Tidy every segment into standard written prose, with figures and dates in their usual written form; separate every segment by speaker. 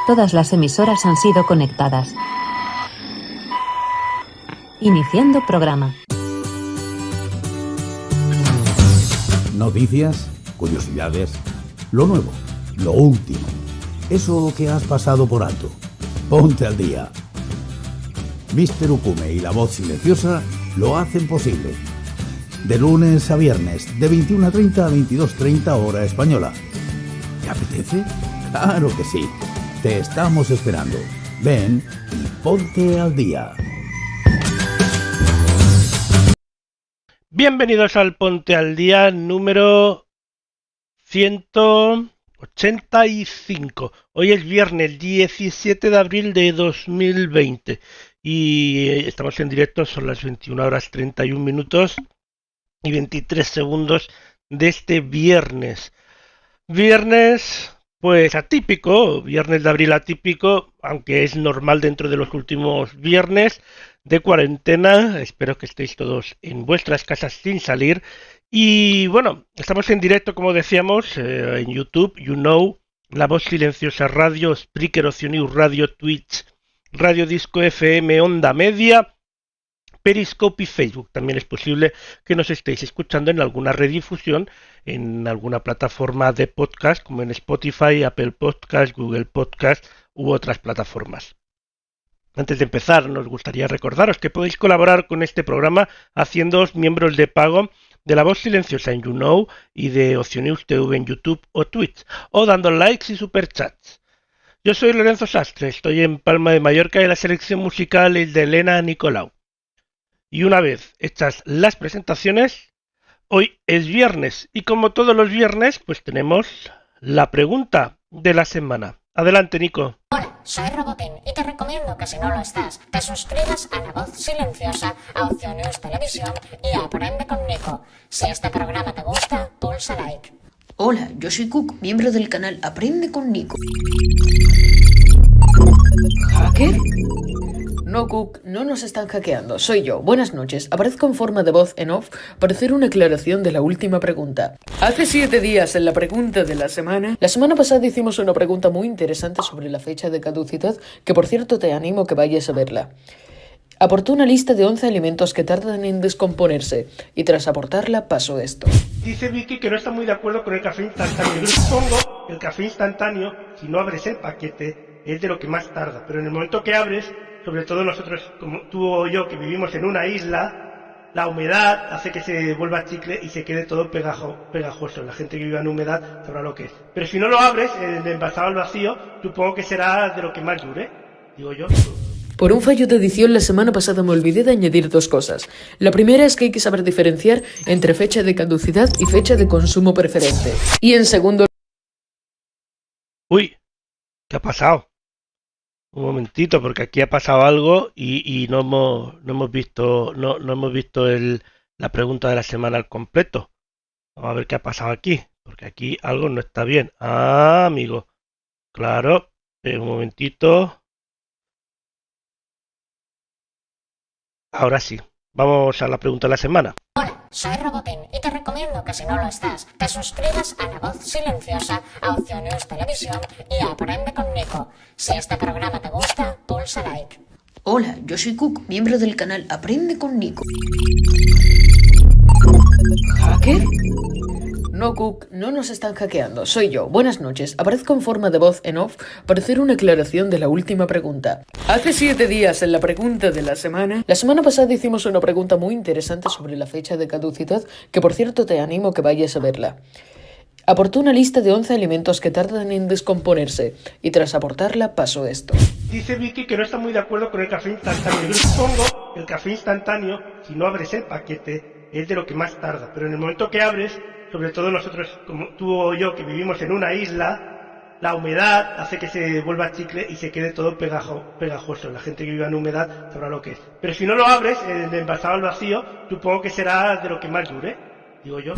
Speaker 1: Todas las emisoras han sido conectadas. Iniciando programa.
Speaker 2: Noticias, curiosidades, lo nuevo, lo último. Eso que has pasado por alto. Ponte al día. Mr. Ukume y la voz silenciosa lo hacen posible. De lunes a viernes, de 21:30 a 22:30 hora española. ¿Te apetece? Claro que sí. Te estamos esperando. Ven y ponte al día.
Speaker 3: Bienvenidos al Ponte al Día número 185. Hoy es viernes 17 de abril de 2020 y estamos en directo, son las 21 horas 31 minutos y 23 segundos de este viernes. Viernes, pues atípico, viernes de abril atípico, aunque es normal dentro de los últimos viernes de cuarentena. Espero que estéis todos en vuestras casas sin salir. Y bueno, estamos en directo, como decíamos, en YouTube, La Voz Silenciosa Radio, Spreaker, Oceanews Radio, Twitch, Radio Disco FM, Onda Media, Periscope y Facebook. También es posible que nos estéis escuchando en alguna redifusión, en alguna plataforma de podcast, como en Spotify, Apple Podcast, Google Podcast u otras plataformas. Antes de empezar, nos gustaría recordaros que podéis colaborar con este programa haciéndoos miembros de pago de La Voz Silenciosa en YouKnow y de Oceanews TV en YouTube o Twitch, o dando likes y superchats. Yo soy Lorenzo Sastre, estoy en Palma de Mallorca y la selección musical es de Elena Nicolau. Y una vez hechas las presentaciones, hoy es viernes y como todos los viernes, pues tenemos la pregunta de la semana. Adelante, Nico.
Speaker 4: Hola, soy Robotín y te recomiendo que si no lo estás, te suscribas a La Voz Silenciosa, a Oceanews Televisión y a Aprende con Nico. Si este programa te gusta, pulsa like.
Speaker 5: Hola, yo soy Cook, miembro del canal Aprende con Nico. ¿Hacker? No, Cook, no nos están hackeando, soy yo. Buenas noches, aparezco en forma de voz en off para hacer una aclaración de la última pregunta. Hace 7 días en la pregunta de la semana pasada hicimos una pregunta muy interesante sobre la fecha de caducidad, que por cierto te animo que vayas a verla. Aportó una lista de 11 alimentos que tardan en descomponerse, y tras aportarla pasó esto.
Speaker 3: Dice Vicky que no está muy de acuerdo con el café instantáneo. Yo supongo que el café instantáneo, si no abres el paquete, es de lo que más tarda, pero en el momento que abres, sobre todo nosotros, como tú o yo, que vivimos en una isla, la humedad hace que se vuelva chicle y se quede todo pegajoso. La gente que vive en humedad sabrá lo que es. Pero si no lo abres, en el envasado al vacío, supongo que será de lo que más dure, digo yo.
Speaker 5: Por un fallo de edición la semana pasada me olvidé de añadir 2 cosas. La primera es que hay que saber diferenciar entre fecha de caducidad y fecha de consumo preferente. Y en segundo...
Speaker 3: Uy, ¿qué ha pasado? Un momentito, porque aquí ha pasado algo y no hemos visto la pregunta de la semana al completo. Vamos a ver qué ha pasado aquí, porque aquí algo no está bien. Ah, amigo. Claro, un momentito. Ahora sí, vamos a la pregunta de la semana.
Speaker 4: Hola, soy Robotín y te recomiendo que si no lo estás, te suscribas a La Voz Silenciosa, a Oceanews Televisión y a Aprende con Nico. Si este programa te gusta, pulsa like. Hola, yo soy Cook, miembro del canal Aprende con Nico. ¿Hacker? No, Cook, no nos están hackeando, soy yo. Buenas noches, aparezco en forma de voz en off para hacer una aclaración de la última pregunta. Hace 7 días en la pregunta de la semana pasada hicimos una pregunta muy interesante sobre la fecha de caducidad, que por cierto te animo que vayas a verla. Aportó una lista de 11 alimentos que tardan en descomponerse, y tras aportarla pasó esto.
Speaker 3: Dice Vicky que no está muy de acuerdo con el café instantáneo. Yo supongo que el café instantáneo, si no abres el paquete, es de lo que más tarda, pero en el momento que abres, sobre todo nosotros, como tú o yo, que vivimos en una isla, la humedad hace que se vuelva chicle y se quede todo pegajoso. La gente que vive en humedad sabrá lo que es. Pero si no lo abres, en el envasado al vacío, supongo que será de lo que más dure, digo yo.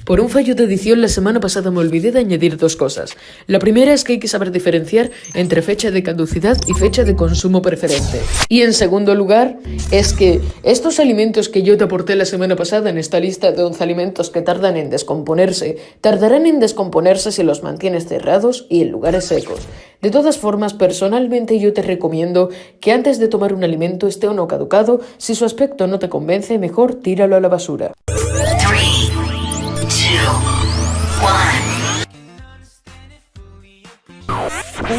Speaker 5: Por un fallo de edición la semana pasada me olvidé de añadir 2 cosas. La primera es que hay que saber diferenciar entre fecha de caducidad y fecha de consumo preferente. Y en segundo lugar, es que estos alimentos que yo te aporté la semana pasada en esta lista de 11 alimentos que tardan en descomponerse, tardarán en descomponerse si los mantienes cerrados y en lugares secos.
Speaker 4: De todas formas, personalmente yo te recomiendo que antes de tomar un alimento esté o no caducado. Si su aspecto no te convence, mejor tíralo a la basura.
Speaker 6: 3, 2, 1.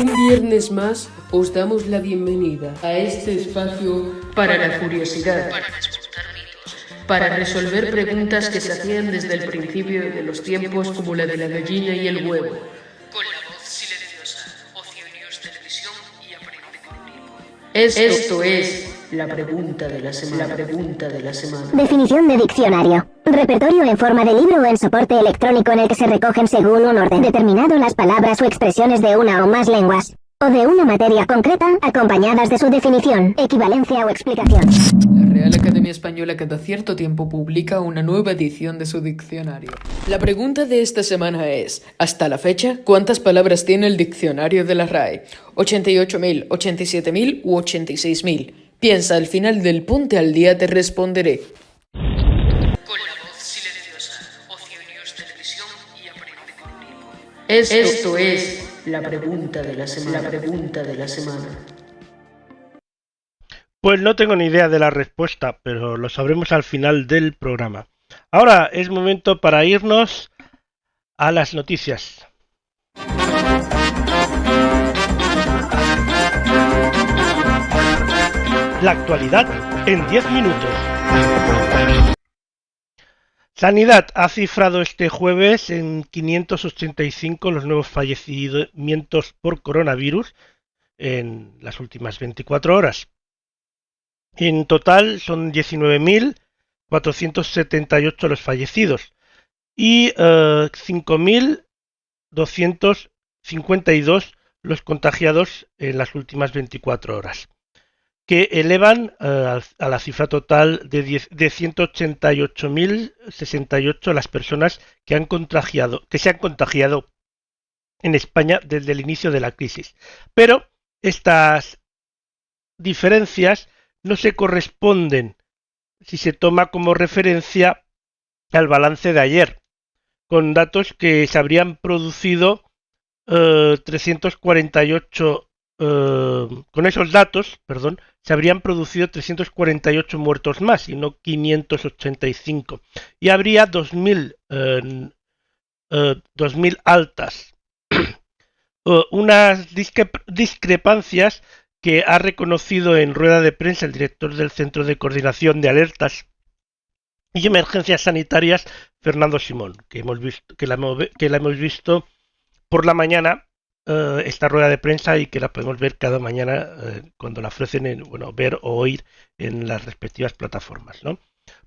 Speaker 4: Un viernes más os damos la bienvenida a este espacio para la curiosidad, para resolver preguntas que se hacían desde el principio de los tiempos, como la de la gallina y el huevo. Con la voz silenciosa, Ocio News Televisión y Aprende con Gripo. Esto es la pregunta de la semana.
Speaker 7: Definición de diccionario. Repertorio en forma de libro o en soporte electrónico en el que se recogen según un orden determinado las palabras o expresiones de una o más lenguas, o de una materia concreta, acompañadas de su definición, equivalencia o explicación.
Speaker 4: La Real Academia Española cada cierto tiempo publica una nueva edición de su diccionario. La pregunta de esta semana es, hasta la fecha, ¿cuántas palabras tiene el diccionario de la RAE? ¿88.000, 87.000 u 86.000? Piensa, al final del Ponte al Día te responderé. Con la voz silenciosa, Ocio News Televisión y Aprende con Gripo. Esto es la pregunta de la semana.
Speaker 3: Pues no tengo ni idea de la respuesta, pero lo sabremos al final del programa. Ahora es momento para irnos a las noticias. La actualidad en 10 minutos. Sanidad ha cifrado este jueves en 585 los nuevos fallecimientos por coronavirus en las últimas 24 horas. En total son 19.478 los fallecidos y 5.252 los contagiados en las últimas 24 horas, que elevan a la cifra total de 188.068 las personas que se han contagiado en España desde el inicio de la crisis. Pero estas diferencias no se corresponden si se toma como referencia al balance de ayer, con datos que se habrían producido 348 con esos datos, se habrían producido 348 muertos más y no 585. Y habría 2.000 altas. Unas discrepancias que ha reconocido en rueda de prensa el director del Centro de Coordinación de Alertas y Emergencias Sanitarias, Fernando Simón, que la hemos visto por la mañana, esta rueda de prensa, y que la podemos ver cada mañana cuando la ofrecen, ver o oír en las respectivas plataformas, ¿no?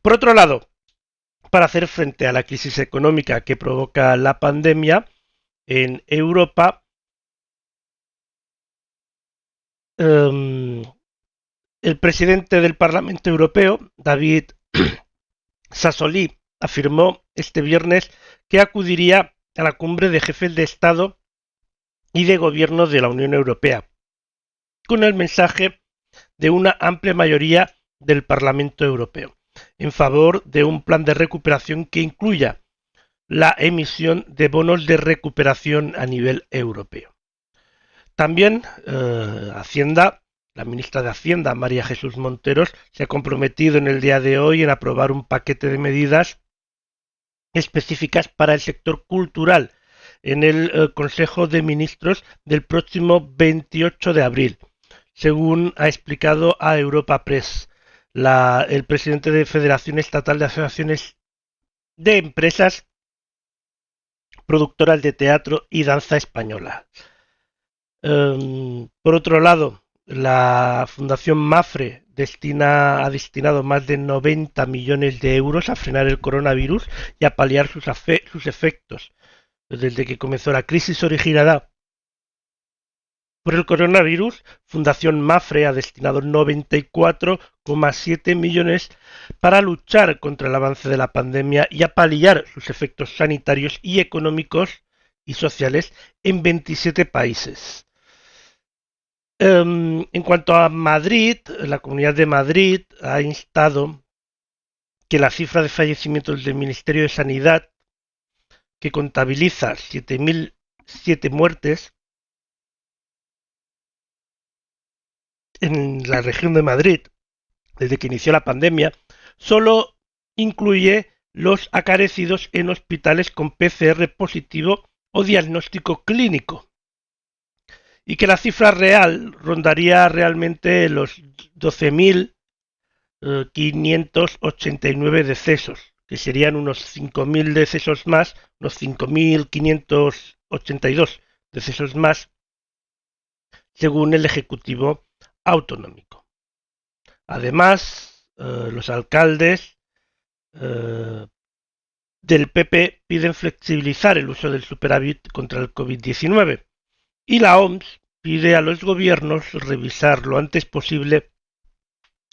Speaker 3: Por otro lado, para hacer frente a la crisis económica que provoca la pandemia en Europa, el presidente del Parlamento Europeo, David Sassoli, afirmó este viernes que acudiría a la cumbre de jefes de Estado y de Gobierno de la Unión Europea, con el mensaje de una amplia mayoría del Parlamento Europeo, en favor de un plan de recuperación que incluya la emisión de bonos de recuperación a nivel europeo. También la ministra de Hacienda, María Jesús Monteros, se ha comprometido en el día de hoy en aprobar un paquete de medidas específicas para el sector cultural en el Consejo de Ministros del próximo 28 de abril, según ha explicado a Europa Press el presidente de Federación Estatal de Asociaciones de Empresas Productoras de Teatro y Danza Española. Por otro lado, la Fundación Mafre ha destinado más de 90 millones de euros a frenar el coronavirus y a paliar sus efectos. Desde que comenzó la crisis originada por el coronavirus, Fundación Mafre ha destinado 94,7 millones para luchar contra el avance de la pandemia y a paliar sus efectos sanitarios y económicos y sociales en 27 países. En cuanto a Madrid, la Comunidad de Madrid ha instado que la cifra de fallecimientos del Ministerio de Sanidad, que contabiliza 7.007 muertes, en la región de Madrid, desde que inició la pandemia, solo incluye los acarecidos en hospitales con PCR positivo o diagnóstico clínico, y que la cifra real rondaría realmente los 12.589 decesos, que serían unos 5.000 decesos más, unos 5.582 decesos más, según el Ejecutivo Autonómico. Además, los alcaldes del PP piden flexibilizar el uso del superávit contra el COVID-19 y la OMS pide a los gobiernos revisar lo antes posible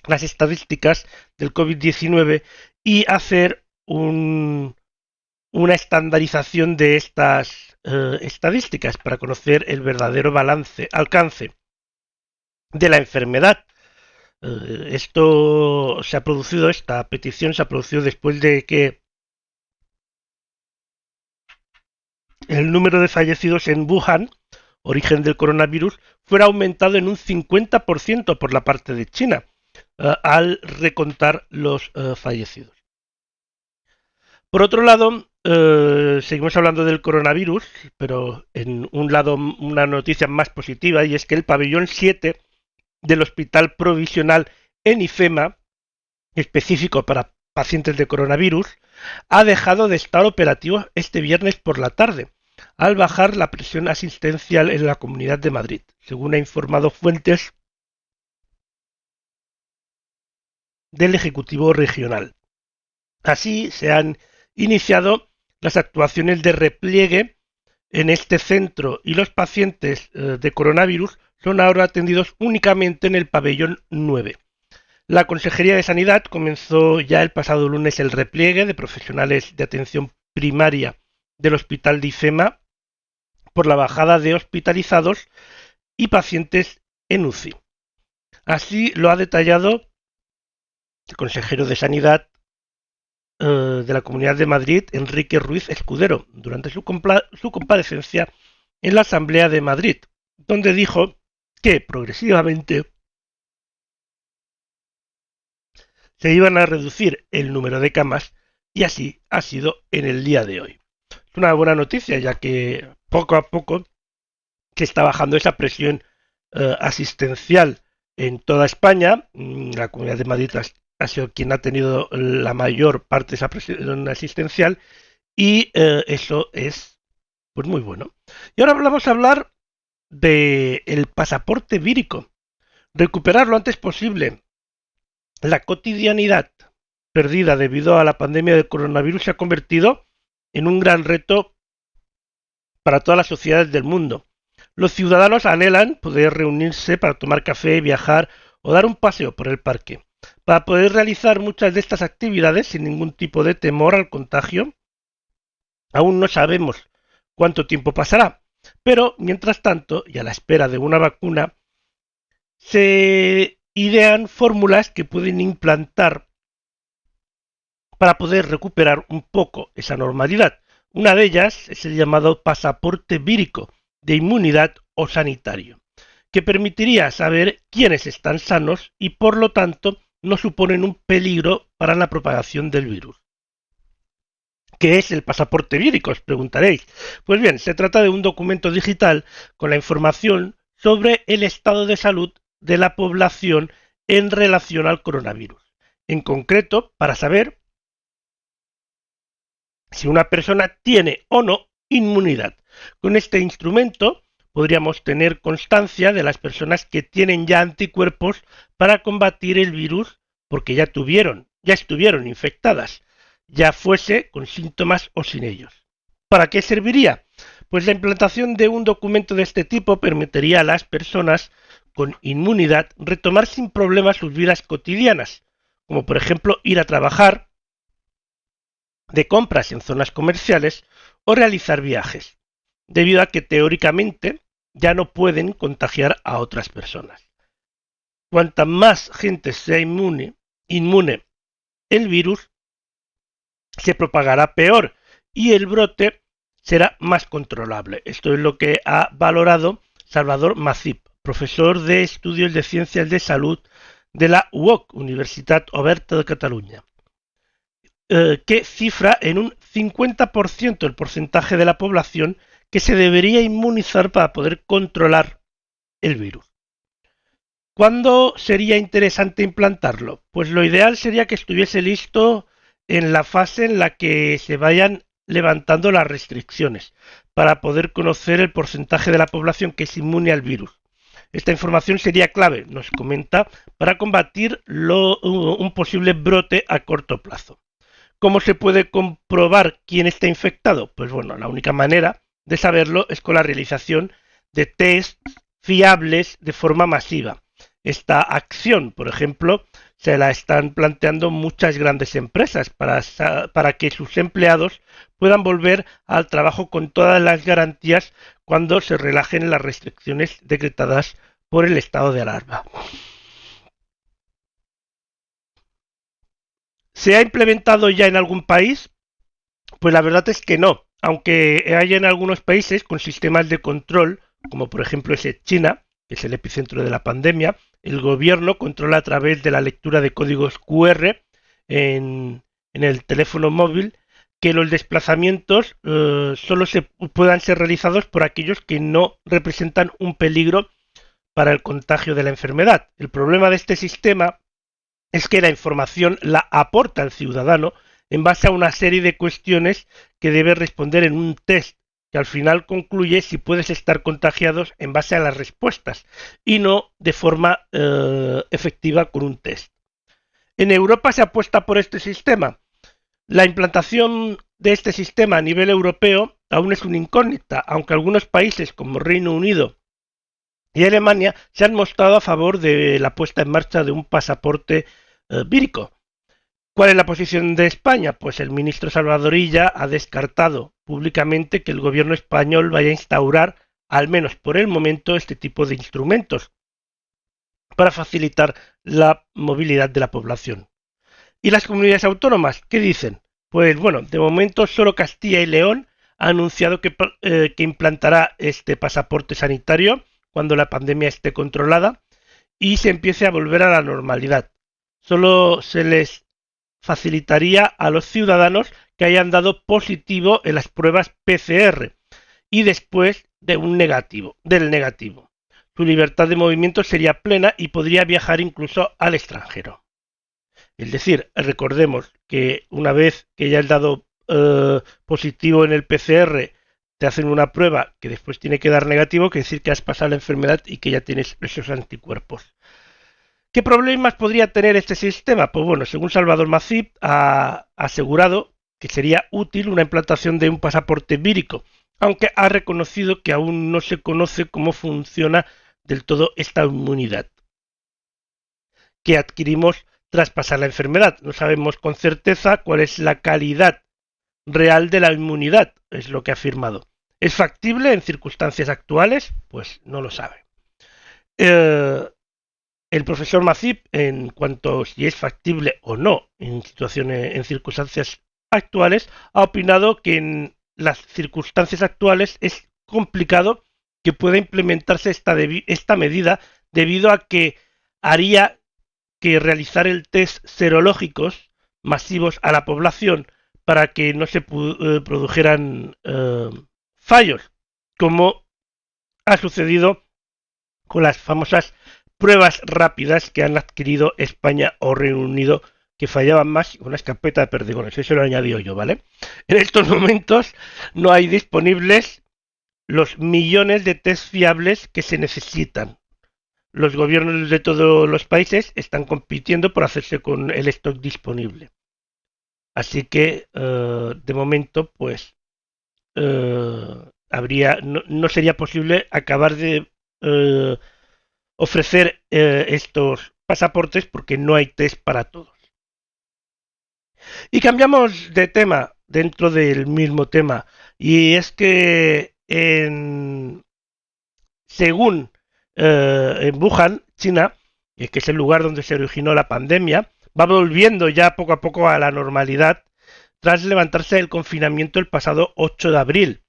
Speaker 3: las estadísticas del COVID-19 y hacer una estandarización de estas estadísticas para conocer el verdadero alcance de la enfermedad. Esta petición se ha producido después de que el número de fallecidos en Wuhan, origen del coronavirus, fuera aumentado en un 50% por la parte de China, al recontar los fallecidos. Por otro lado, seguimos hablando del coronavirus, pero en un lado una noticia más positiva, y es que el pabellón 7 del Hospital Provisional en IFEMA, específico para pacientes de coronavirus, ha dejado de estar operativo este viernes por la tarde, al bajar la presión asistencial en la Comunidad de Madrid, según ha informado fuentes del Ejecutivo Regional. Así se han iniciado las actuaciones de repliegue en este centro y los pacientes de coronavirus son ahora atendidos únicamente en el pabellón 9. La Consejería de Sanidad comenzó ya el pasado lunes el repliegue de profesionales de atención primaria del Hospital de IFEMA por la bajada de hospitalizados y pacientes en UCI. Así lo ha detallado el consejero de Sanidad de la Comunidad de Madrid, Enrique Ruiz Escudero, durante su comparecencia en la Asamblea de Madrid, donde dijo que progresivamente se iban a reducir el número de camas y así ha sido en el día de hoy. Es una buena noticia, ya que poco a poco se está bajando esa presión asistencial en toda España. La Comunidad de Madrid ha sido quien ha tenido la mayor parte de esa presión asistencial y eso es pues muy bueno. Y ahora vamos a hablar del pasaporte vírico. Recuperar lo antes posible la cotidianidad perdida debido a la pandemia del coronavirus se ha convertido en un gran reto para todas las sociedades del mundo. Los ciudadanos anhelan poder reunirse para tomar café, viajar o dar un paseo por el parque. Para poder realizar muchas de estas actividades sin ningún tipo de temor al contagio, aún no sabemos cuánto tiempo pasará, pero mientras tanto, y a la espera de una vacuna, se idean fórmulas que pueden implantar para poder recuperar un poco esa normalidad. Una de ellas es el llamado pasaporte vírico de inmunidad o sanitario, que permitiría saber quiénes están sanos y por lo tanto no suponen un peligro para la propagación del virus. ¿Qué es el pasaporte vírico?, os preguntaréis. Pues bien, se trata de un documento digital con la información sobre el estado de salud de la población en relación al coronavirus. En concreto, para saber si una persona tiene o no inmunidad. Con este instrumento podríamos tener constancia de las personas que tienen ya anticuerpos para combatir el virus porque ya estuvieron infectadas, ya fuese con síntomas o sin ellos. ¿Para qué serviría? Pues la implantación de un documento de este tipo permitiría a las personas con inmunidad retomar sin problemas sus vidas cotidianas, como por ejemplo ir a trabajar, de compras en zonas comerciales o realizar viajes, debido a que teóricamente ya no pueden contagiar a otras personas. Cuanta más gente sea inmune, el virus se propagará peor y el brote será más controlable. Esto es lo que ha valorado Salvador Masip, profesor de Estudios de Ciencias de Salud de la UOC, Universitat Oberta de Cataluña, que cifra en un 50% el porcentaje de la población que se debería inmunizar para poder controlar el virus. ¿Cuándo sería interesante implantarlo? Pues lo ideal sería que estuviese listo en la fase en la que se vayan levantando las restricciones, para poder conocer el porcentaje de la población que es inmune al virus. Esta información sería clave, nos comenta, para combatir un posible brote a corto plazo. ¿Cómo se puede comprobar quién está infectado? Pues bueno, la única manera de saberlo es con la realización de tests fiables de forma masiva. Esta acción, por ejemplo, se la están planteando muchas grandes empresas para que sus empleados puedan volver al trabajo con todas las garantías cuando se relajen las restricciones decretadas por el estado de alarma. ¿Se ha implementado ya en algún país? Pues la verdad es que no, aunque hay en algunos países con sistemas de control, como por ejemplo ese China, que es el epicentro de la pandemia. El gobierno controla a través de la lectura de códigos QR en el teléfono móvil que los desplazamientos solo puedan ser realizados por aquellos que no representan un peligro para el contagio de la enfermedad. El problema de este sistema es que la información la aporta el ciudadano en base a una serie de cuestiones que debe responder en un test que al final concluye si puedes estar contagiados en base a las respuestas y no de forma efectiva con un test. En Europa se apuesta por este sistema. La implantación de este sistema a nivel europeo aún es una incógnita, aunque algunos países como Reino Unido y Alemania se han mostrado a favor de la puesta en marcha de un pasaporte vírico. ¿Cuál es la posición de España? Pues el ministro Salvador Illa ha descartado públicamente que el gobierno español vaya a instaurar, al menos por el momento, este tipo de instrumentos para facilitar la movilidad de la población. ¿Y las comunidades autónomas qué dicen? Pues bueno, de momento solo Castilla y León ha anunciado que implantará este pasaporte sanitario cuando la pandemia esté controlada y se empiece a volver a la normalidad. Solo se les facilitaría a los ciudadanos que hayan dado positivo en las pruebas PCR y después del negativo. Su libertad de movimiento sería plena y podría viajar incluso al extranjero. Es decir, recordemos que una vez que ya has dado positivo en el PCR, te hacen una prueba que después tiene que dar negativo, que decir que has pasado la enfermedad y que ya tienes esos anticuerpos. ¿Qué problemas podría tener este sistema? Pues bueno, según Salvador Masip ha asegurado que sería útil una implantación de un pasaporte vírico, aunque ha reconocido que aún no se conoce cómo funciona del todo esta inmunidad que adquirimos tras pasar la enfermedad. No sabemos con certeza cuál es la calidad real de la inmunidad, es lo que ha afirmado. ¿Es factible en circunstancias actuales? Pues no lo sabe. El profesor Masip, en cuanto a si es factible o no en circunstancias actuales, ha opinado que en las circunstancias actuales es complicado que pueda implementarse esta medida debido a que haría que realizar el test serológicos masivos a la población para que no se produjeran fallos, como ha sucedido con las famosas pruebas rápidas que han adquirido España o Reino Unido, que fallaban más con una escopeta de perdigones. Eso lo he añadido yo, ¿vale? En estos momentos no hay disponibles los millones de test fiables que se necesitan. Los gobiernos de todos los países están compitiendo por hacerse con el stock disponible. Así que, de momento, pues, no sería posible acabar de ofrecer estos pasaportes porque no hay test para todos. Y cambiamos de tema dentro del mismo tema, y es que según en Wuhan, China, que es el lugar donde se originó la pandemia, va volviendo ya poco a poco a la normalidad tras levantarse el confinamiento el pasado 8 de abril.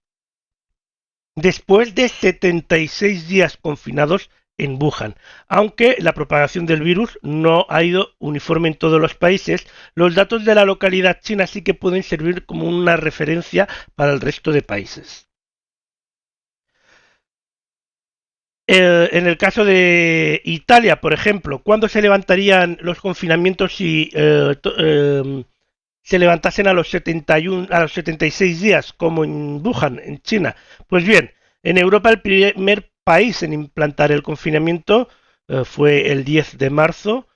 Speaker 3: Después de 76 días confinados, en Wuhan. Aunque la propagación del virus no ha ido uniforme en todos los países, los datos de la localidad china sí que pueden servir como una referencia para el resto de países. En el caso de Italia, por ejemplo, ¿cuándo se levantarían los confinamientos si se levantasen a los 76 días, como en Wuhan, en China? Pues bien, en Europa el primer país en implantar el confinamiento fue el 10 de marzo,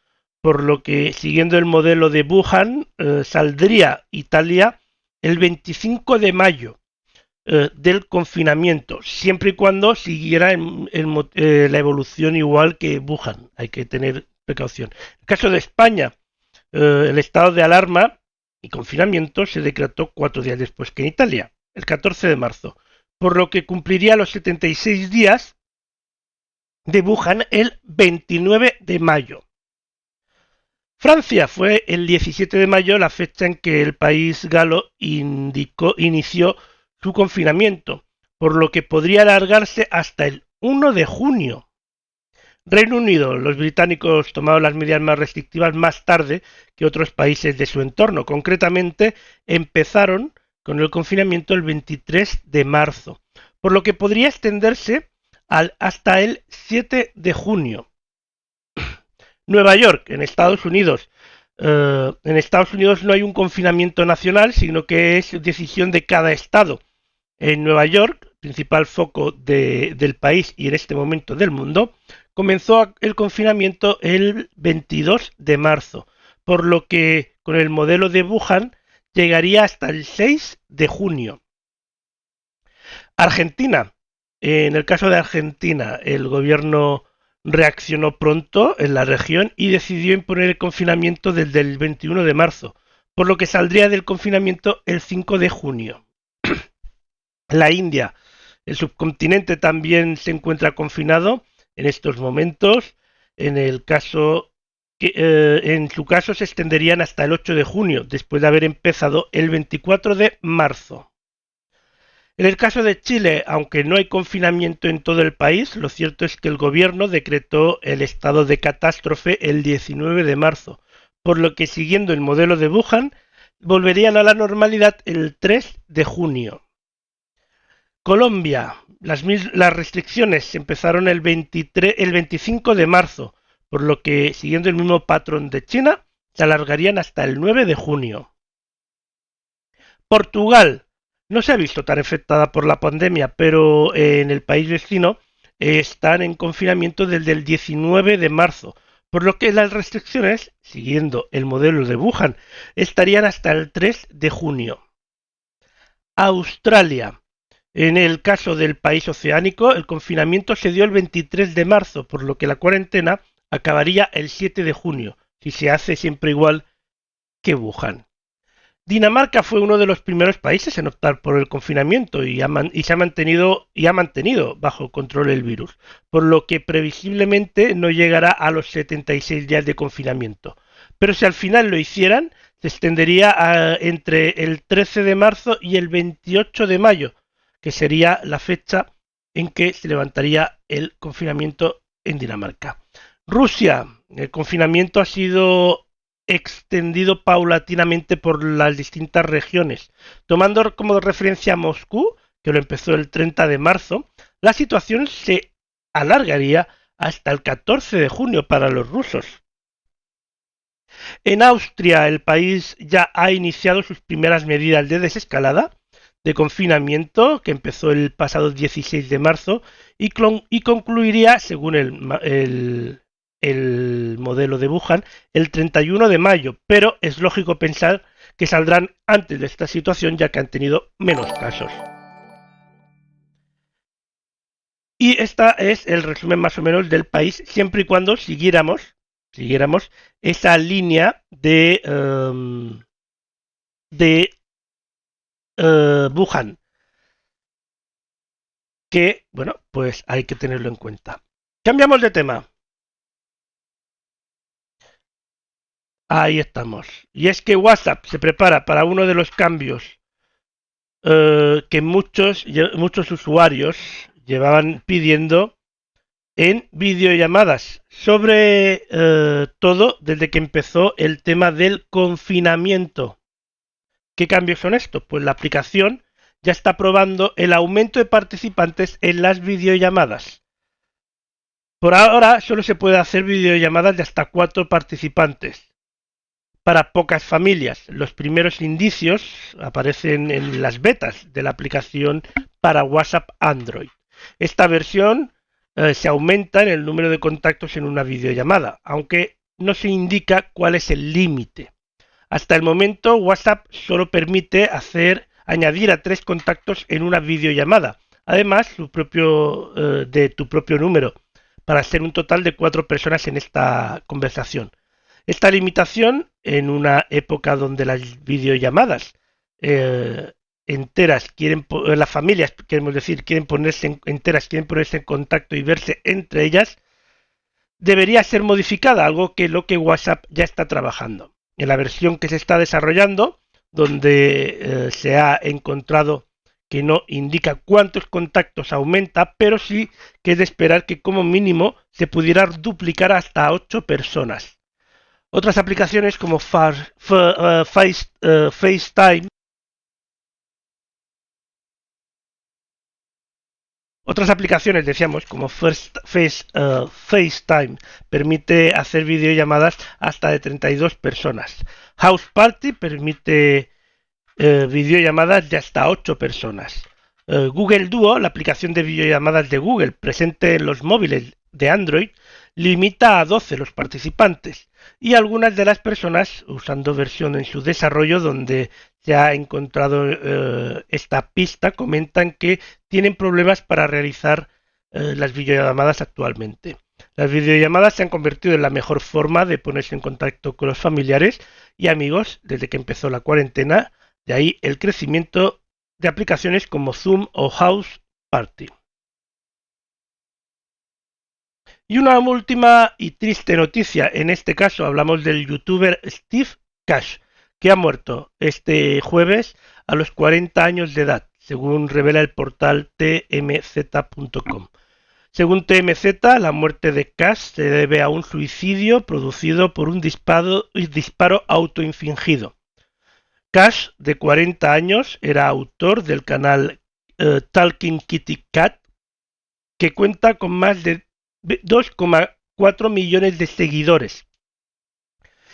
Speaker 3: por lo que siguiendo el modelo de Wuhan saldría Italia el 25 de mayo del confinamiento, siempre y cuando siguiera la evolución igual que Wuhan. Hay que tener precaución. En el caso de España, el estado de alarma y confinamiento se decretó 4 días después que en Italia, el 14 de marzo, por lo que cumpliría los 76 días de Wuhan el 29 de mayo. Francia fue el 17 de mayo la fecha en que el país galo inició su confinamiento, por lo que podría alargarse hasta el 1 de junio. Reino Unido, los británicos tomaron las medidas más restrictivas más tarde que otros países de su entorno. Concretamente, empezaron con el confinamiento el 23 de marzo, por lo que podría extenderse hasta el 7 de junio. Nueva York, en Estados Unidos. En Estados Unidos no hay un confinamiento nacional, sino que es decisión de cada estado. En Nueva York, principal foco del país y en este momento del mundo, comenzó el confinamiento el 22 de marzo, por lo que con el modelo de Wuhan llegaría hasta el 6 de junio. Argentina. En el caso de Argentina, el gobierno reaccionó pronto en la región y decidió imponer el confinamiento desde el 21 de marzo, por lo que saldría del confinamiento el 5 de junio. La India, el subcontinente, también se encuentra confinado en estos momentos. En su caso se extenderían hasta el 8 de junio, después de haber empezado el 24 de marzo. En el caso de Chile, aunque no hay confinamiento en todo el país, lo cierto es que el gobierno decretó el estado de catástrofe el 19 de marzo, por lo que siguiendo el modelo de Wuhan, volverían a la normalidad el 3 de junio. Colombia, las restricciones empezaron el 25 de marzo, por lo que, siguiendo el mismo patrón de China, se alargarían hasta el 9 de junio. Portugal no se ha visto tan afectada por la pandemia, pero en el país vecino están en confinamiento desde el 19 de marzo, por lo que las restricciones, siguiendo el modelo de Wuhan, estarían hasta el 3 de junio. Australia. En el caso del país oceánico, el confinamiento se dio el 23 de marzo, por lo que la cuarentena acabaría el 7 de junio, si se hace siempre igual que Wuhan. Dinamarca fue uno de los primeros países en optar por el confinamiento y ha mantenido bajo control el virus, por lo que previsiblemente no llegará a los 76 días de confinamiento. Pero si al final lo hicieran, se extendería entre el 13 de marzo y el 28 de mayo, que sería la fecha en que se levantaría el confinamiento en Dinamarca. Rusia, el confinamiento ha sido extendido paulatinamente por las distintas regiones. Tomando como referencia a Moscú, que lo empezó el 30 de marzo, la situación se alargaría hasta el 14 de junio para los rusos. En Austria, el país ya ha iniciado sus primeras medidas de desescalada, de confinamiento, que empezó el pasado 16 de marzo y concluiría, según el modelo de Wuhan, el 31 de mayo, pero es lógico pensar que saldrán antes de esta situación ya que han tenido menos casos. Y esta es el resumen más o menos del país, siempre y cuando siguiéramos esa línea de Wuhan, que, bueno, pues hay que tenerlo en cuenta. Cambiamos de tema. Ahí estamos. Y es que WhatsApp se prepara para uno de los cambios que muchos usuarios llevaban pidiendo en videollamadas, sobre todo desde que empezó el tema del confinamiento. ¿Qué cambios son estos? Pues la aplicación ya está probando el aumento de participantes en las videollamadas. Por ahora solo se puede hacer videollamadas de hasta 4 participantes para pocas familias. Los primeros indicios aparecen en las betas de la aplicación para WhatsApp Android. Esta versión se aumenta en el número de contactos en una videollamada, aunque no se indica cuál es el límite. Hasta el momento, WhatsApp solo permite añadir a 3 contactos en una videollamada. Además, de tu propio número, para ser un total de 4 personas en esta conversación. Esta limitación, en una época donde las videollamadas enteras las familias, queremos decir, quieren ponerse en contacto y verse entre ellas, debería ser modificada, algo que lo que WhatsApp ya está trabajando. En la versión que se está desarrollando, donde se ha encontrado que no indica cuántos contactos aumenta, pero sí que es de esperar que como mínimo se pudiera duplicar hasta 8 personas. Otras aplicaciones como FaceTime Otras aplicaciones, decíamos, como FaceTime, permite hacer videollamadas hasta de 32 personas. House Party permite videollamadas de hasta 8 personas. Google Duo, la aplicación de videollamadas de Google presente en los móviles de Android, limita a 12 los participantes y algunas de las personas, usando versión en su desarrollo donde se ha encontrado esta pista, comentan que tienen problemas para realizar las videollamadas actualmente. Las videollamadas se han convertido en la mejor forma de ponerse en contacto con los familiares y amigos desde que empezó la cuarentena, de ahí el crecimiento de aplicaciones como Zoom o House Party. Y una última y triste noticia, en este caso hablamos del youtuber Steve Cash, que ha muerto este jueves a los 40 años de edad, según revela el portal tmz.com. Según TMZ, la muerte de Cash se debe a un suicidio producido por un disparo autoinfligido. Cash, de 40 años, era autor del canal Talking Kitty Cat, que cuenta con más de 2,4 millones de seguidores.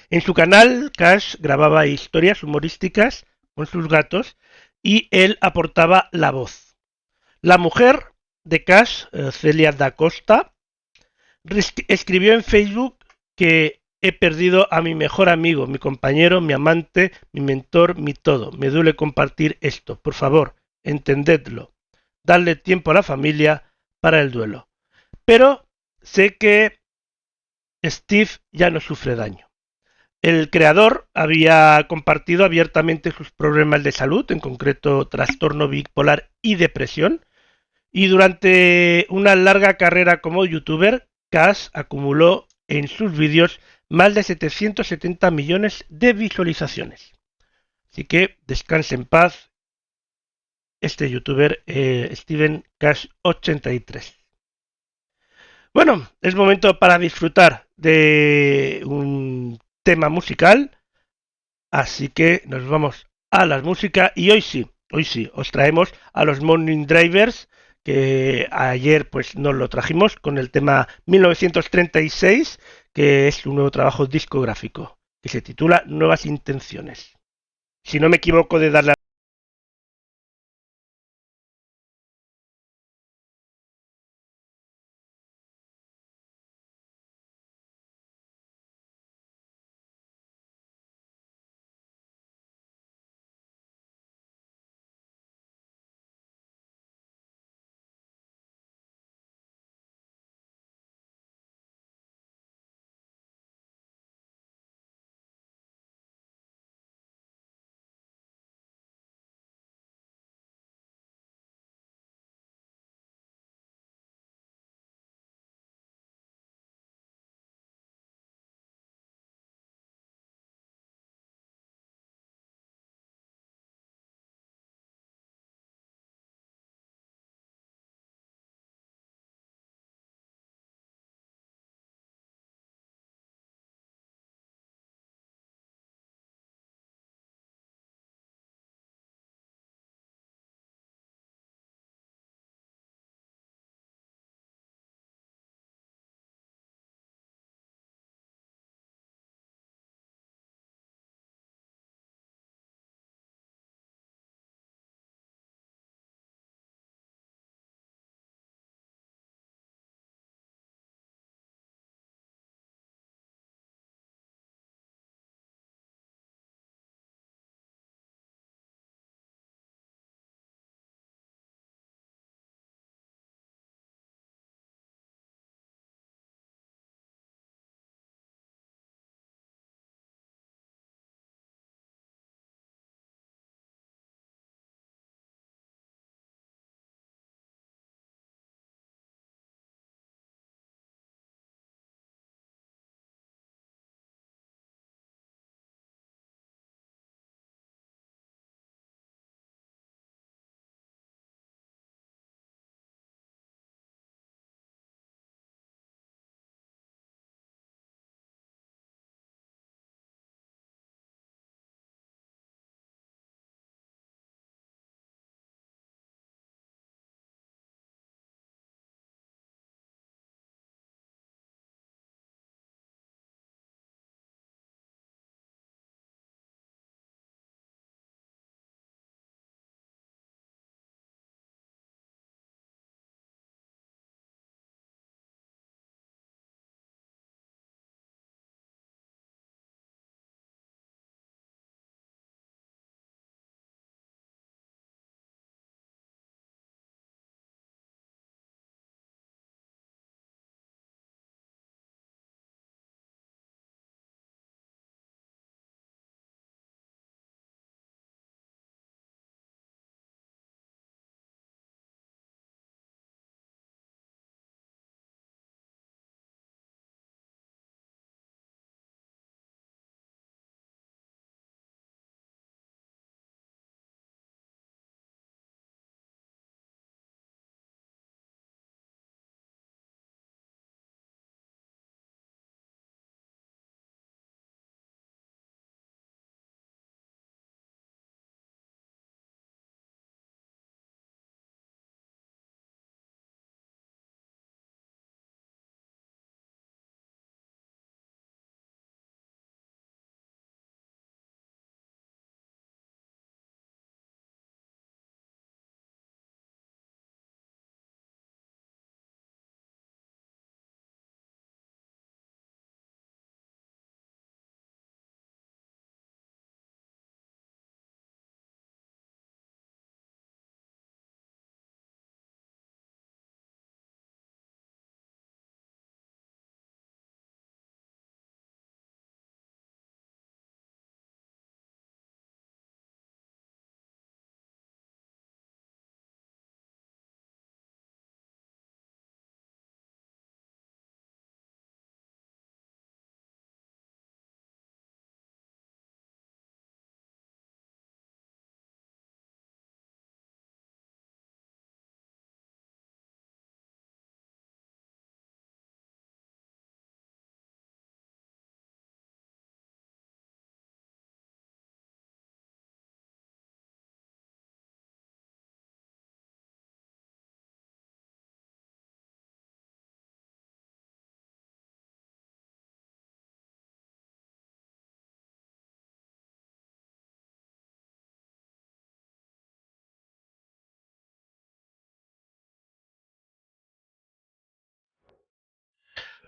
Speaker 3: En su canal, Cash grababa historias humorísticas con sus gatos y él aportaba la voz. La mujer de Cash, Celia da Costa, escribió en Facebook que he perdido a mi mejor amigo, mi compañero, mi amante, mi mentor, mi todo. Me duele compartir esto. Por favor, entendedlo. Dadle tiempo a la familia para el duelo. Pero sé que Steve ya no sufre daño. El creador había compartido abiertamente sus problemas de salud, en concreto trastorno bipolar y depresión, y durante una larga carrera como youtuber, Cash acumuló en sus vídeos más de 770 millones de visualizaciones. Así que descanse en paz este youtuber Steven Cash 83. Bueno, es momento para disfrutar de un tema musical, así que nos vamos a la música y hoy sí, os traemos a los Morning Drivers, que ayer pues nos lo trajimos con el tema 1936, que es un nuevo trabajo discográfico, que se titula Nuevas Intenciones. Si no me equivoco de darle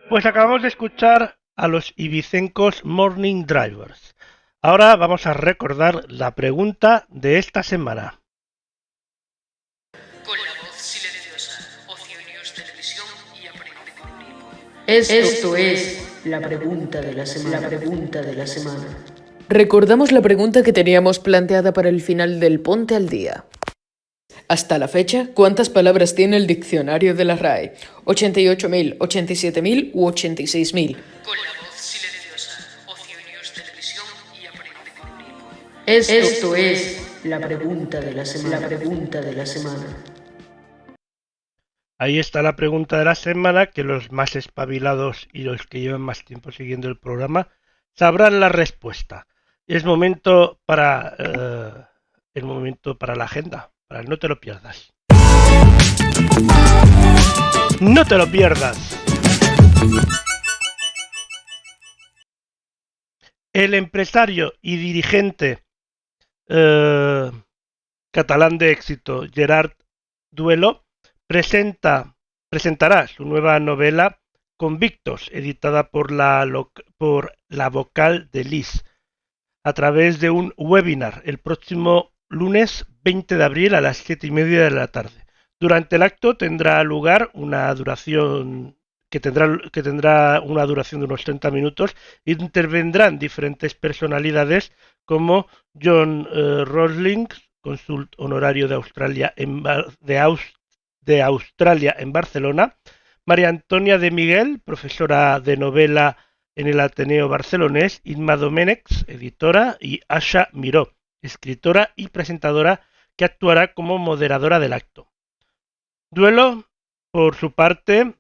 Speaker 3: Pues acabamos de escuchar a los ibicencos Morning Drivers. Ahora vamos a recordar la pregunta de esta semana.
Speaker 5: Con la voz silenciosa, Ocio News Televisión y Aprende con Gripo. Esto es la pregunta de la semana. Recordamos la pregunta que teníamos planteada para el final del Ponte al Día. Hasta la fecha, ¿cuántas palabras tiene el diccionario de la RAE? ¿88.000, 87.000 u 86.000? Con la voz silenciosa, Ocio News Televisión y Aprende con Gripo. Esto es la pregunta de la semana.
Speaker 3: Ahí está la pregunta de la semana, que los más espabilados y los que llevan más tiempo siguiendo el programa sabrán la respuesta. Es momento para la agenda, para el no te lo pierdas. ¡No te lo pierdas! El empresario y dirigente catalán de éxito, Gerard Duelo, presentará su nueva novela Convictos, editada por la Vocal de Lis, a través de un webinar el próximo lunes 20 de abril a las 7:30 de la tarde. Durante el acto tendrá lugar una duración una duración de unos 30 minutos. Intervendrán diferentes personalidades como John Rawlings, cónsul honorario de Australia en Barcelona, María Antonia de Miguel, profesora de novela en el Ateneo Barcelonés, Inma Domènech, editora, y Asha Miró, escritora y presentadora, que actuará como moderadora del acto. Duelo, por su parte,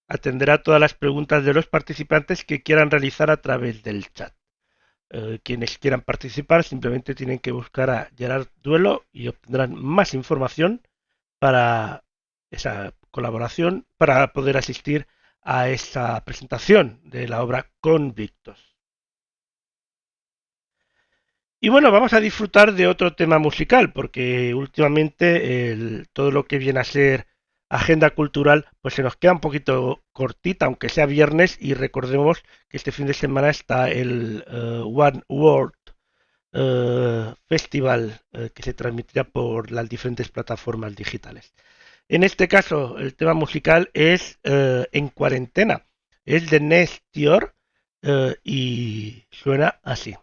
Speaker 3: atenderá todas las preguntas de los participantes que quieran realizar a través del chat. Quienes quieran participar simplemente tienen que buscar a Gerard Duelo y obtendrán más información para esa colaboración, para poder asistir a esa presentación de la obra Convictos. Y bueno, vamos a disfrutar de otro tema musical, porque últimamente todo lo que viene a ser agenda cultural pues se nos queda un poquito cortita, aunque sea viernes, y recordemos que este fin de semana está el One World Festival, que se transmitirá por las diferentes plataformas digitales. En este caso, el tema musical es En Cuarentena. Es de Nestior y suena así.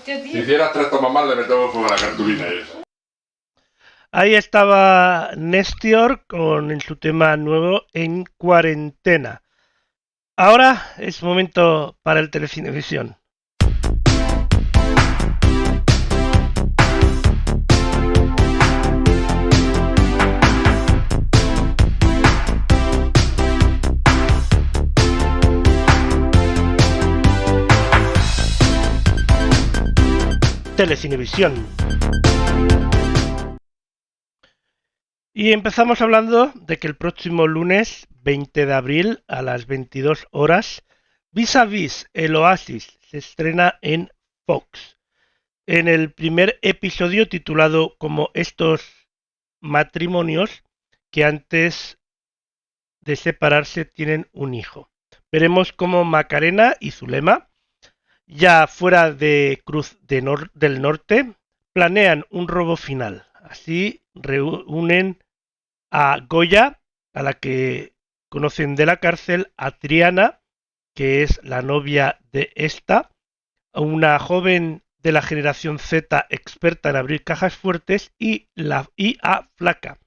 Speaker 8: Si hicieras 3 tomas más, le metemos fuego a la cartulina esa.
Speaker 3: Ahí estaba Nestior en su tema nuevo En Cuarentena. Ahora es momento para el Telecinevisión. Telecinevisión. Y empezamos hablando de que el próximo lunes 20 de abril a las 22 horas, Vis a Vis, el Oasis, se estrena en Fox. En el primer episodio, titulado como Estos matrimonios que antes de separarse tienen un hijo, veremos cómo Macarena y Zulema, ya fuera de Cruz del Norte, planean un robo final. Así reúnen a Goya, a la que conocen de la cárcel, a Triana, que es la novia de esta, a una joven de la generación Z experta en abrir cajas fuertes, y a Flaca,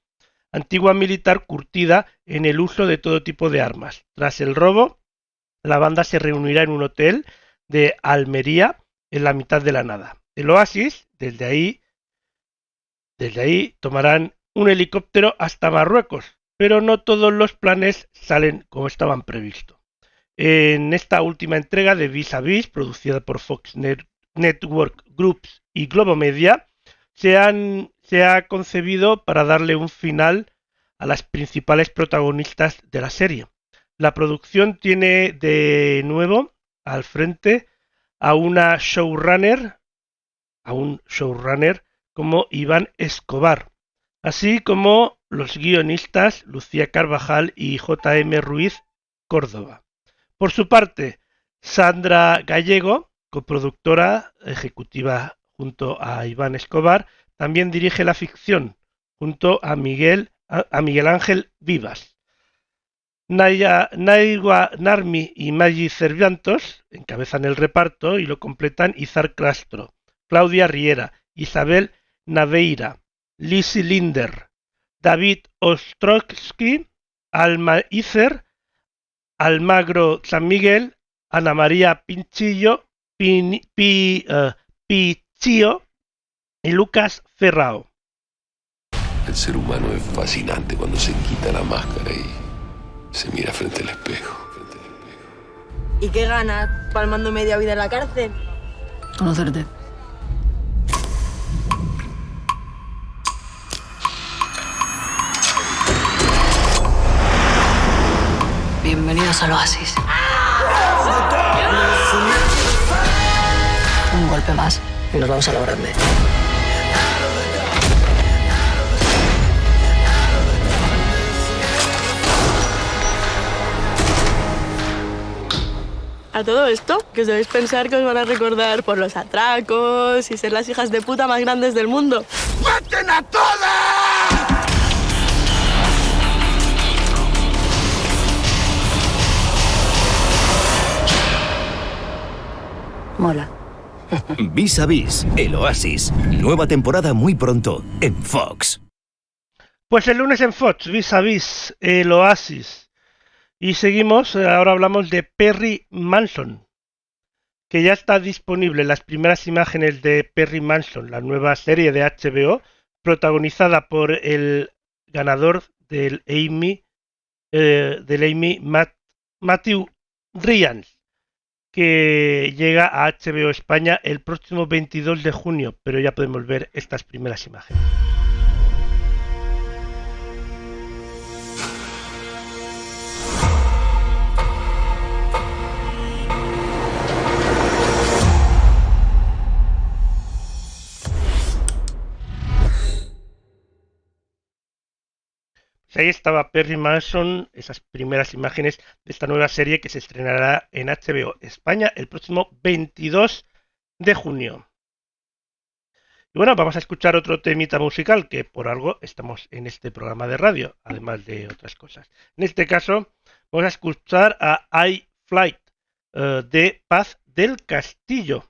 Speaker 3: antigua militar curtida en el uso de todo tipo de armas. Tras el robo, la banda se reunirá en un hotel de Almería en la mitad de la nada. El Oasis, desde ahí tomarán un helicóptero hasta Marruecos, pero no todos los planes salen como estaban previstos. En esta última entrega de Vis a Vis, producida por Fox Network Groups y Globomedia, se ha concebido para darle un final a las principales protagonistas de la serie. La producción tiene de nuevo al frente a un showrunner como Iván Escobar, así como los guionistas Lucía Carvajal y J.M. Ruiz Córdoba. Por su parte, Sandra Gallego, coproductora ejecutiva junto a Iván Escobar, también dirige la ficción junto a Miguel Ángel Vivas. Naiwa Narmi y Maggi Cervantos encabezan el reparto y lo completan Izar Castro, Claudia Riera, Isabel Naveira, Lizzie Linder, David Ostrowski, Alma Icer, Almagro San Miguel, Ana María Pinchillo, Pichillo y Lucas Ferrao.
Speaker 9: El ser humano es fascinante cuando se quita la máscara y se mira frente al espejo.
Speaker 10: ¿Y qué ganas palmando media vida en la cárcel?
Speaker 4: Conocerte.
Speaker 10: Bienvenidos al Oasis. Un golpe más y nos vamos a lo grande.
Speaker 11: A todo esto, que os debéis pensar que os van a recordar por los atracos y ser las hijas de puta más grandes del mundo.
Speaker 6: ¡Maten a todas!
Speaker 10: Mola.
Speaker 12: Vis a Vis, el Oasis. Nueva temporada muy pronto en Fox.
Speaker 3: Pues el lunes en Fox, Vis a Vis, el Oasis. Y seguimos, ahora hablamos de Perry Mason, que ya está disponible las primeras imágenes de Perry Mason, la nueva serie de HBO, protagonizada por el ganador del Emmy, Matthew Ryan, que llega a HBO España el próximo 22 de junio, pero ya podemos ver estas primeras imágenes. Ahí estaba Perry Mason, esas primeras imágenes de esta nueva serie que se estrenará en HBO España el próximo 22 de junio. Y bueno, vamos a escuchar otro temita musical que por algo estamos en este programa de radio, además de otras cosas. En este caso, vamos a escuchar a I Flight de Paz del Castillo.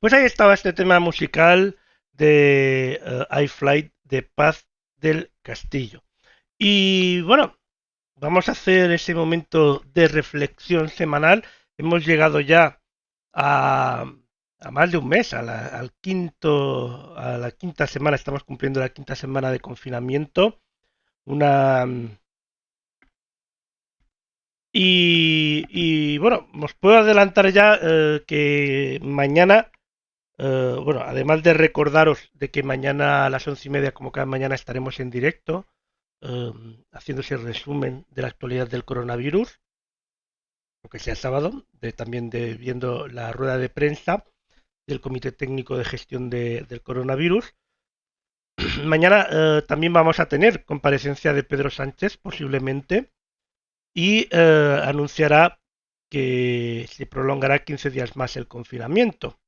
Speaker 3: Pues ahí estaba este tema musical de I Fly de Paz del Castillo. Y bueno, vamos a hacer ese momento de reflexión semanal. Hemos llegado ya a más de un mes, a la quinta semana, estamos cumpliendo la quinta semana de confinamiento. Y bueno, os puedo adelantar ya que mañana, bueno, además de recordaros de que mañana a las 11:30, como cada mañana, estaremos en directo, haciendo ese resumen de la actualidad del coronavirus, aunque sea sábado, también viendo la rueda de prensa del Comité Técnico de Gestión del Coronavirus. Mañana también vamos a tener comparecencia de Pedro Sánchez, posiblemente, y anunciará que se prolongará 15 días más el confinamiento.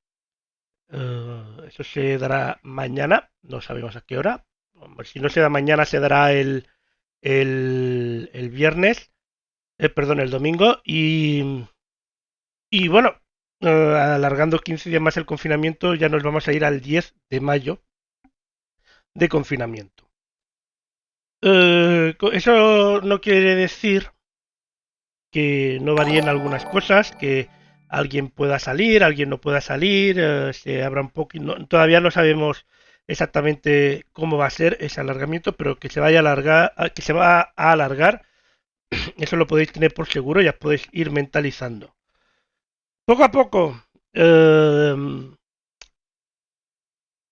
Speaker 3: Eso se dará mañana, no sabemos a qué hora. Si no se da mañana, se dará el viernes, perdón, el domingo. Y bueno, alargando 15 días más el confinamiento, ya nos vamos a ir al 10 de mayo de confinamiento. Eso no quiere decir que no varíen algunas cosas, que alguien pueda salir, alguien no pueda salir, se abra un poco. Todavía no sabemos exactamente cómo va a ser ese alargamiento, pero que se vaya a alargar, que se va a alargar, eso lo podéis tener por seguro, ya podéis ir mentalizando. Poco a poco,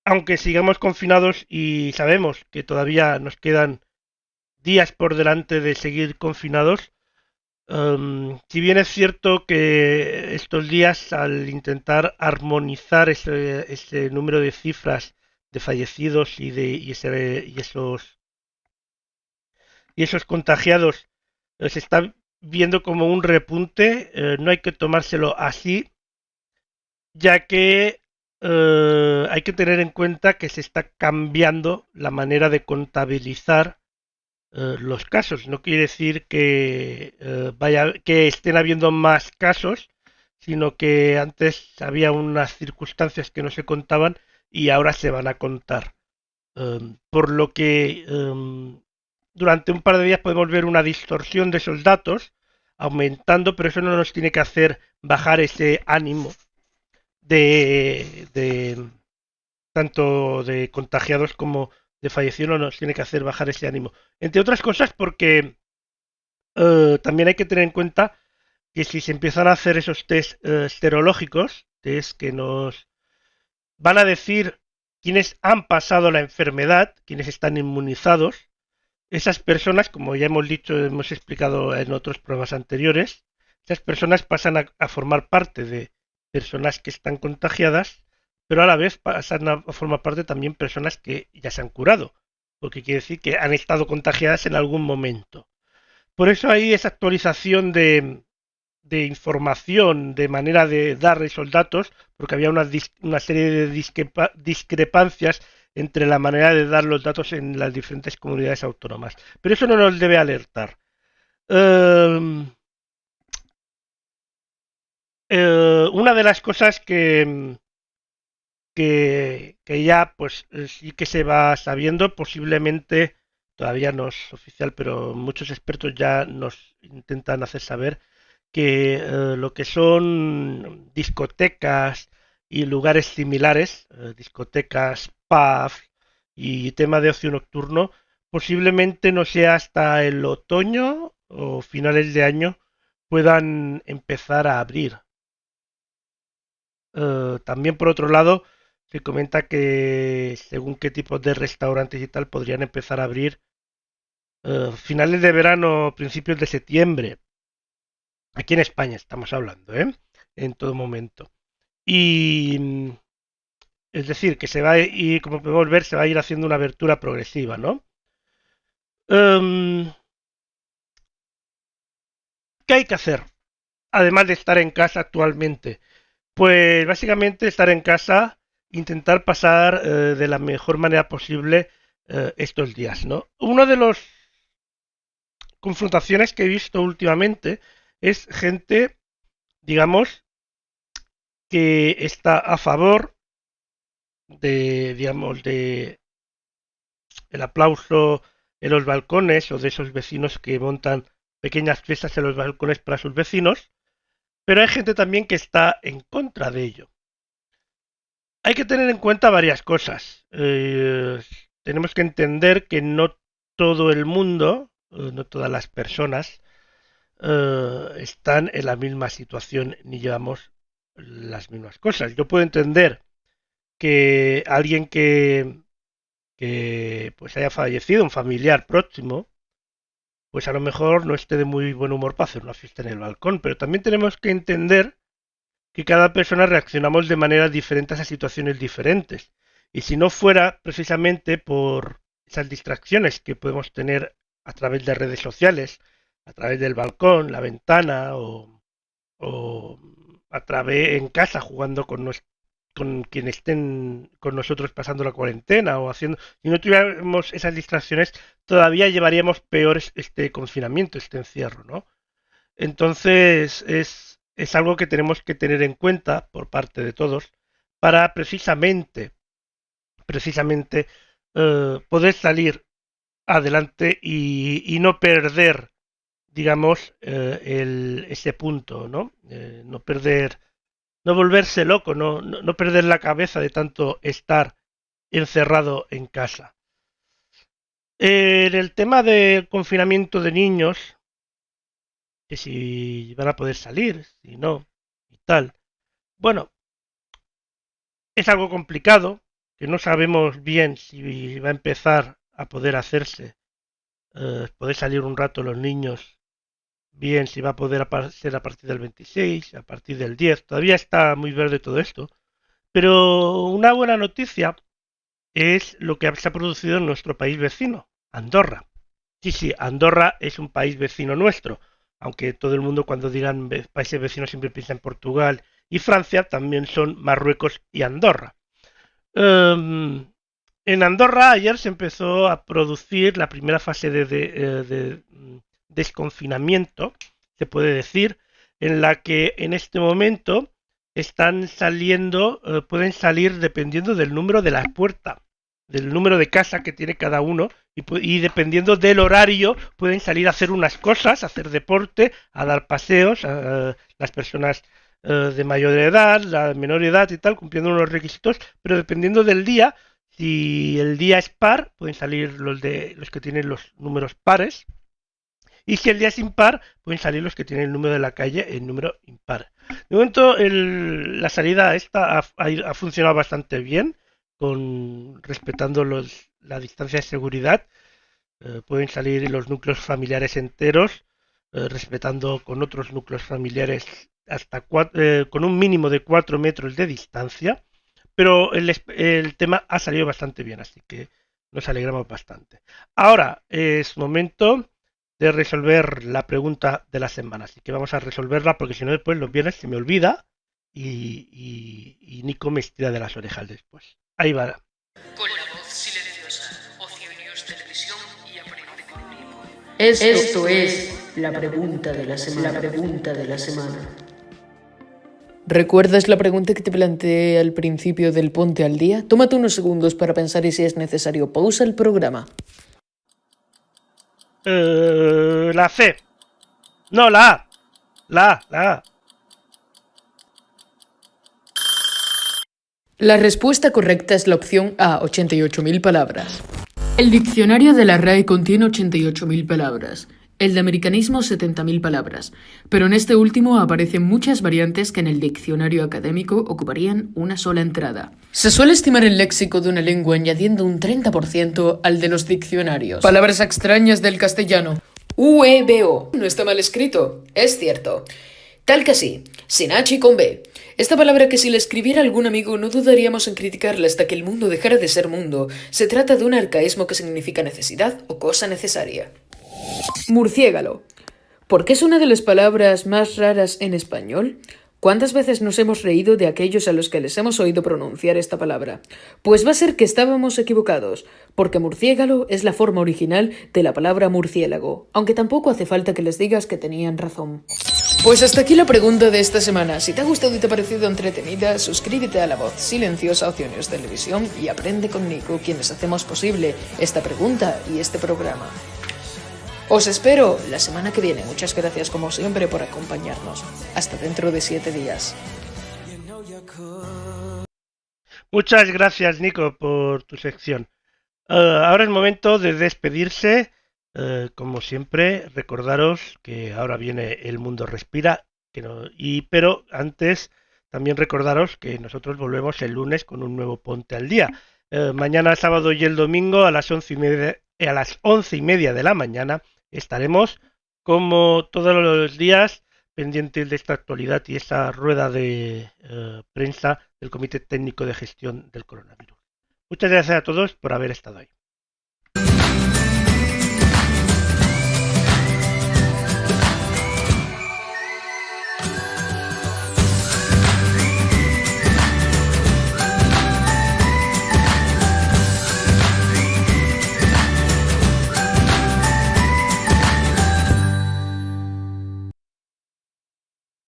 Speaker 3: aunque sigamos confinados y sabemos que todavía nos quedan días por delante de seguir confinados, si bien es cierto que estos días, al intentar armonizar ese número de cifras de fallecidos y esos contagiados, se está viendo como un repunte, no hay que tomárselo así, ya que hay que tener en cuenta que se está cambiando la manera de contabilizar los casos. No quiere decir que que estén habiendo más casos, sino que antes había unas circunstancias que no se contaban y ahora se van a contar. Por lo que durante un par de días podemos ver una distorsión de esos datos aumentando, pero eso no nos tiene que hacer bajar ese ánimo de tanto de contagiados como de fallecidos, no nos tiene que hacer bajar ese ánimo. Entre otras cosas porque también hay que tener en cuenta que si se empiezan a hacer esos test serológicos, test que nos van a decir quiénes han pasado la enfermedad, quiénes están inmunizados, esas personas, como ya hemos dicho, hemos explicado en otros programas anteriores, esas personas pasan a formar parte de personas que están contagiadas, pero a la vez pasan a formar parte también personas que ya se han curado, porque quiere decir que han estado contagiadas en algún momento. Por eso hay esa actualización de información, de manera de dar esos datos, porque había una serie de discrepancias entre la manera de dar los datos en las diferentes comunidades autónomas. Pero eso no nos debe alertar. Una de las cosas que ya pues sí que se va sabiendo, posiblemente todavía no es oficial, pero muchos expertos ya nos intentan hacer saber que lo que son discotecas y lugares similares, discotecas, pubs y tema de ocio nocturno, posiblemente no sea hasta el otoño o finales de año puedan empezar a abrir. También por otro lado se comenta que según qué tipos de restaurantes y tal podrían empezar a abrir finales de verano, principios de septiembre. Aquí en España estamos hablando, en todo momento. Y es decir, que se va a ir, como podemos ver, se va a ir haciendo una abertura progresiva, ¿no? ¿Qué hay que hacer? Además de estar en casa actualmente. Pues básicamente estar en casa, intentar pasar de la mejor manera posible estos días, ¿no? Una de las confrontaciones que he visto últimamente es gente, digamos, que está a favor de, digamos, de el aplauso en los balcones o de esos vecinos que montan pequeñas fiestas en los balcones para sus vecinos, pero hay gente también que está en contra de ello. Hay que tener en cuenta varias cosas. Tenemos que entender que no todo el mundo, no todas las personas, están en la misma situación ni llevamos las mismas cosas. Yo puedo entender que alguien que pues haya fallecido, un familiar próximo, pues a lo mejor no esté de muy buen humor para hacer una fiesta en el balcón, pero también tenemos que entender que cada persona reaccionamos de manera diferente a situaciones diferentes. Y si no fuera precisamente por esas distracciones que podemos tener a través de redes sociales, a través del balcón, la ventana o a través en casa jugando con quienes estén con nosotros pasando la cuarentena o haciendo, si no tuviéramos esas distracciones, todavía llevaríamos peor este confinamiento, este encierro, ¿no? Entonces es algo que tenemos que tener en cuenta por parte de todos para precisamente poder salir adelante y no perder, digamos, ese punto, ¿no? No volverse loco, no perder la cabeza de tanto estar encerrado en casa. En el tema del confinamiento de niños, que si van a poder salir, si no, y tal. Bueno, es algo complicado, que no sabemos bien si va a empezar a poder hacerse, poder salir un rato los niños, bien si va a poder ser a partir del 26, a partir del 10, todavía está muy verde todo esto, pero una buena noticia es lo que se ha producido en nuestro país vecino, Andorra. Sí, Andorra es un país vecino nuestro, aunque todo el mundo cuando digan países vecinos siempre piensa en Portugal y Francia, también son Marruecos y Andorra. En Andorra ayer se empezó a producir la primera fase de desconfinamiento, se puede decir, en la que en este momento están saliendo, pueden salir dependiendo del número de la puerta, del número de casa que tiene cada uno y dependiendo del horario pueden salir a hacer unas cosas, a hacer deporte, a dar paseos a las personas de mayor edad, la menor edad y tal, cumpliendo unos requisitos, pero dependiendo del día, si el día es par, pueden salir los que tienen los números pares, y si el día es impar, pueden salir los que tienen el número de la calle en número impar. De momento la salida esta ha funcionado bastante bien, respetando la distancia de seguridad. Pueden salir los núcleos familiares enteros, respetando con otros núcleos familiares hasta con un mínimo de 4 metros de distancia, pero el tema ha salido bastante bien, así que nos alegramos bastante. Ahora es momento de resolver la pregunta de la semana, así que vamos a resolverla porque si no después los viernes se me olvida y Nico me estira de las orejas después. Ahí va.
Speaker 4: Con la voz silenciosa, Ocio News Televisión y Aprende con Nico. Esto es la pregunta de la semana. ¿Recuerdas la pregunta que te planteé al principio del Ponte al Día? Tómate unos segundos para pensar y si es necesario, pausa el programa.
Speaker 3: La C. No, la A. La A.
Speaker 4: La respuesta correcta es la opción A, 88.000 palabras. El diccionario de la RAE contiene 88.000 palabras. El de americanismo 70.000 palabras, pero en este último aparecen muchas variantes que en el diccionario académico ocuparían una sola entrada. Se suele estimar el léxico de una lengua añadiendo un 30% al de los diccionarios. Palabras extrañas del castellano. UEBO. No está mal escrito, es cierto. Tal que sí, sin H y con B. Esta palabra que si la escribiera algún amigo no dudaríamos en criticarla hasta que el mundo dejara de ser mundo. Se trata de un arcaísmo que significa necesidad o cosa necesaria. Murciégalo. ¿Por qué es una de las palabras más raras en español? ¿Cuántas veces nos hemos reído de aquellos a los que les hemos oído pronunciar esta palabra? Pues va a ser que estábamos equivocados, porque murciégalo es la forma original de la palabra murciélago, aunque tampoco hace falta que les digas que tenían razón. Pues hasta aquí la pregunta de esta semana. Si te ha gustado y te ha parecido entretenida, suscríbete a La Voz Silenciosa Opciones Televisión y aprende con Nico, quienes hacemos posible esta pregunta y este programa. Os espero la semana que viene. Muchas gracias como siempre por acompañarnos. Hasta dentro de 7 días.
Speaker 3: Muchas gracias, Nico, por tu sección. Ahora es momento de despedirse. Como siempre, recordaros que ahora viene El Mundo Respira, pero antes también recordaros que nosotros volvemos el lunes con un nuevo Ponte al Día. Mañana, sábado y el domingo a las 11:30 de la mañana estaremos, como todos los días, pendientes de esta actualidad y esta rueda de prensa del Comité Técnico de Gestión del Coronavirus. Muchas gracias a todos por haber estado ahí.